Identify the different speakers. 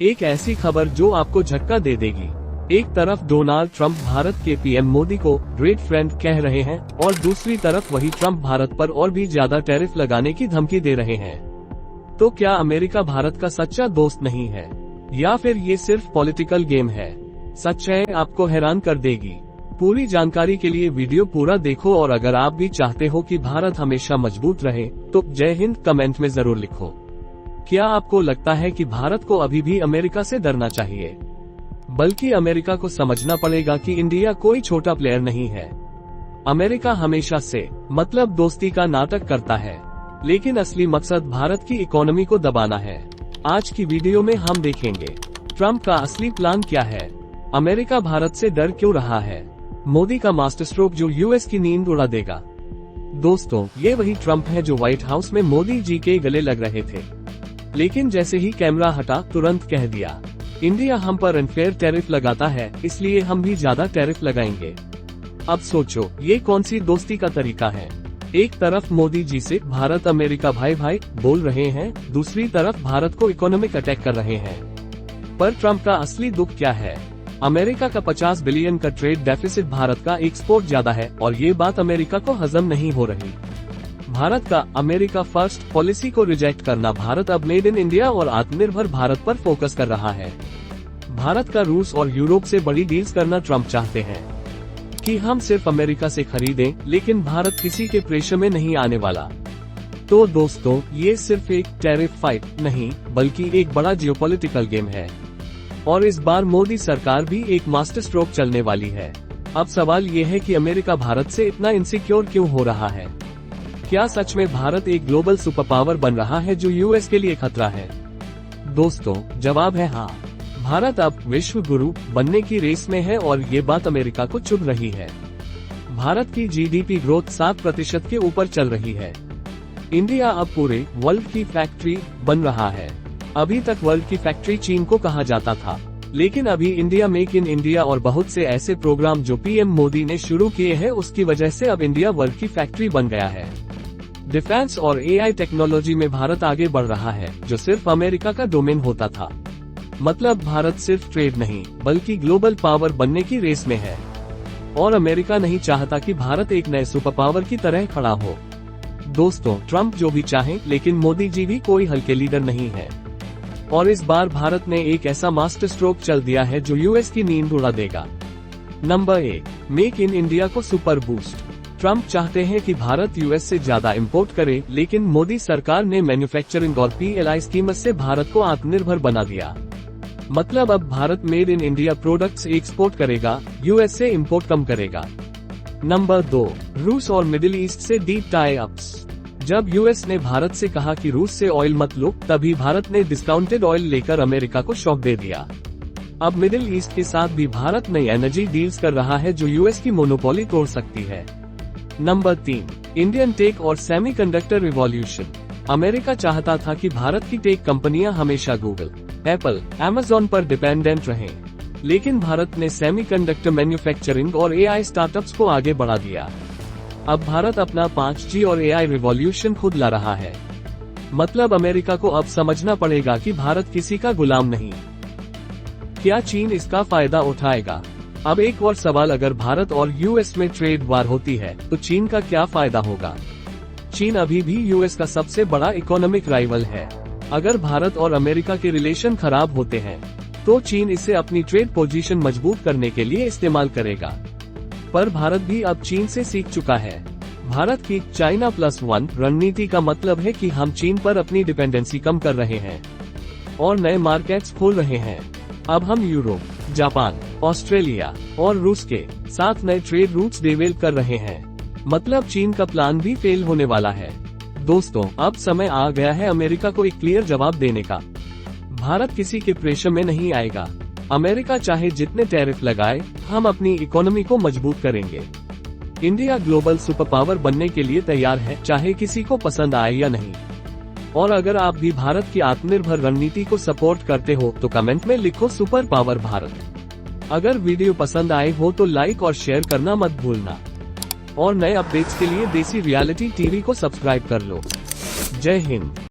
Speaker 1: एक ऐसी खबर जो आपको झटका दे देगी। एक तरफ डोनाल्ड ट्रंप भारत के पीएम मोदी को ग्रेट फ्रेंड कह रहे हैं और दूसरी तरफ वही ट्रंप भारत पर और भी ज्यादा टैरिफ लगाने की धमकी दे रहे हैं। तो क्या अमेरिका भारत का सच्चा दोस्त नहीं है या फिर ये सिर्फ पॉलिटिकल गेम है? सच्चाई आपको हैरान कर देगी। पूरी जानकारी के लिए वीडियो पूरा देखो और अगर आप भी चाहते हो कि भारत हमेशा मजबूत रहे तो जय हिंद कमेंट में जरूर लिखो। क्या आपको लगता है कि भारत को अभी भी अमेरिका से डरना चाहिए? बल्कि अमेरिका को समझना पड़ेगा कि इंडिया कोई छोटा प्लेयर नहीं है। अमेरिका हमेशा से मतलब दोस्ती का नाटक करता है, लेकिन असली मकसद भारत की इकोनॉमी को दबाना है। आज की वीडियो में हम देखेंगे ट्रंप का असली प्लान क्या है, अमेरिका भारत से डर क्यों रहा है, मोदी का मास्टर स्ट्रोक जो यूएस की नींद उड़ा देगा। दोस्तों, ये वही ट्रंप है जो व्हाइट हाउस में मोदी जी के गले लग रहे थे, लेकिन जैसे ही कैमरा हटा तुरंत कह दिया इंडिया हम पर अनफेयर टैरिफ लगाता है, इसलिए हम भी ज्यादा टैरिफ लगाएंगे। अब सोचो ये कौन सी दोस्ती का तरीका है। एक तरफ मोदी जी से भारत अमेरिका भाई भाई बोल रहे हैं, दूसरी तरफ भारत को इकोनॉमिक अटैक कर रहे हैं। पर ट्रंप का असली दुख क्या है? अमेरिका का 50 बिलियन का ट्रेड डेफिसिट भारत का एक्सपोर्ट ज्यादा है और ये बात अमेरिका को हजम नहीं हो रही। भारत का अमेरिका फर्स्ट पॉलिसी को रिजेक्ट करना भारत अब मेड इन इंडिया और आत्मनिर्भर भारत पर फोकस कर रहा है। भारत का रूस और यूरोप से बड़ी डील्स करना ट्रंप चाहते हैं कि हम सिर्फ अमेरिका से खरीदें, लेकिन भारत किसी के प्रेशर में नहीं आने वाला। तो दोस्तों, ये सिर्फ एक टैरिफ फाइट नहीं बल्कि एक बड़ा जियोपॉलिटिकल गेम है और इस बार मोदी सरकार भी एक मास्टर स्ट्रोक चलने वाली है। अब सवाल ये है कि अमेरिका भारत से इतना इनसिक्योर क्यों हो रहा है? क्या सच में भारत एक ग्लोबल सुपर पावर बन रहा है जो यूएस के लिए खतरा है? दोस्तों, जवाब है हाँ। भारत अब विश्व गुरु बनने की रेस में है और ये बात अमेरिका को चुभ रही है। भारत की जीडीपी ग्रोथ 7% के ऊपर चल रही है। इंडिया अब पूरे वर्ल्ड की फैक्ट्री बन रहा है। अभी तक वर्ल्ड की फैक्ट्री चीन को कहा जाता था, लेकिन अभी इंडिया मेक इन इंडिया और बहुत से ऐसे प्रोग्राम जो पीएम मोदी ने शुरू किए हैं उसकी वजह से अब इंडिया वर्ल्ड की फैक्ट्री बन गया है। डिफेंस और एआई टेक्नोलॉजी में भारत आगे बढ़ रहा है, जो सिर्फ अमेरिका का डोमेन होता था। मतलब भारत सिर्फ ट्रेड नहीं बल्कि ग्लोबल पावर बनने की रेस में है और अमेरिका नहीं चाहता कि भारत एक नए सुपर पावर की तरह खड़ा हो। दोस्तों, ट्रंप जो भी चाहे, लेकिन मोदी जी भी कोई हल्के लीडर नहीं है और इस बार भारत ने एक ऐसा मास्टर स्ट्रोक चल दिया है जो यूएस की नींद उड़ा देगा। नंबर 1, मेक इन इंडिया को सुपर बूस्ट। ट्रंप चाहते हैं कि भारत यूएस से ज्यादा इंपोर्ट करे, लेकिन मोदी सरकार ने मैन्युफैक्चरिंग और पीएलआई स्कीम से भारत को आत्मनिर्भर बना दिया। मतलब अब Bharat made in India products export करेगा, यूएस से इंपोर्ट कम करेगा। नंबर 2, रूस और मिडिल ईस्ट से डीप टाई अप्स। जब यूएस ने भारत से कहा कि रूस से ऑयल मत लो, तभी भारत ने डिस्काउंटेड ऑयल लेकर अमेरिका को शॉक दे दिया। अब मिडिल ईस्ट के साथ भी भारत नई एनर्जी डील्स कर रहा है जो यूएस की मोनोपोली तोड़ सकती है। नंबर 3, इंडियन टेक और सेमीकंडक्टर रिवॉल्यूशन। अमेरिका चाहता था कि भारत की टेक कंपनियां हमेशा गूगल, एप्पल, अमेज़न पर डिपेंडेंट रहें, लेकिन भारत ने सेमीकंडक्टर मैन्युफैक्चरिंग और एआई स्टार्टअप्स को आगे बढ़ा दिया। अब भारत अपना 5G और एआई रिवॉल्यूशन खुद ला रहा है। मतलब अमेरिका को अब समझना पड़ेगा कि भारत किसी का गुलाम नहीं। क्या चीन इसका फायदा उठाएगा? अब एक और सवाल, अगर भारत और यूएस में ट्रेड वार होती है तो चीन का क्या फायदा होगा? चीन अभी भी यूएस का सबसे बड़ा इकोनॉमिक राइवल है। अगर भारत और अमेरिका के रिलेशन खराब होते हैं तो चीन इसे अपनी ट्रेड पोजीशन मजबूत करने के लिए इस्तेमाल करेगा। पर भारत भी अब चीन से सीख चुका है। भारत की चाइना +1 रणनीति का मतलब है कि हम चीन पर अपनी डिपेंडेंसी कम कर रहे हैं और नए मार्केट्स खोल रहे हैं। अब हम यूरोप, जापान, ऑस्ट्रेलिया और रूस के साथ नए ट्रेड रूट्स डेवलप कर रहे हैं। मतलब चीन का प्लान भी फेल होने वाला है। दोस्तों, अब समय आ गया है अमेरिका को एक क्लियर जवाब देने का। भारत किसी के प्रेशर में नहीं आएगा। अमेरिका चाहे जितने टैरिफ लगाए, हम अपनी इकोनॉमी को मजबूत करेंगे। इंडिया ग्लोबल सुपर पावर बनने के लिए तैयार है, चाहे किसी को पसंद आए या नहीं। और अगर आप भी भारत की आत्मनिर्भर रणनीति को सपोर्ट करते हो तो कमेंट में लिखो सुपर पावर भारत। अगर वीडियो पसंद आए हो तो लाइक और शेयर करना मत भूलना और नए अपडेट्स के लिए देसी रियलिटी टीवी को सब्सक्राइब कर लो। जय हिंद।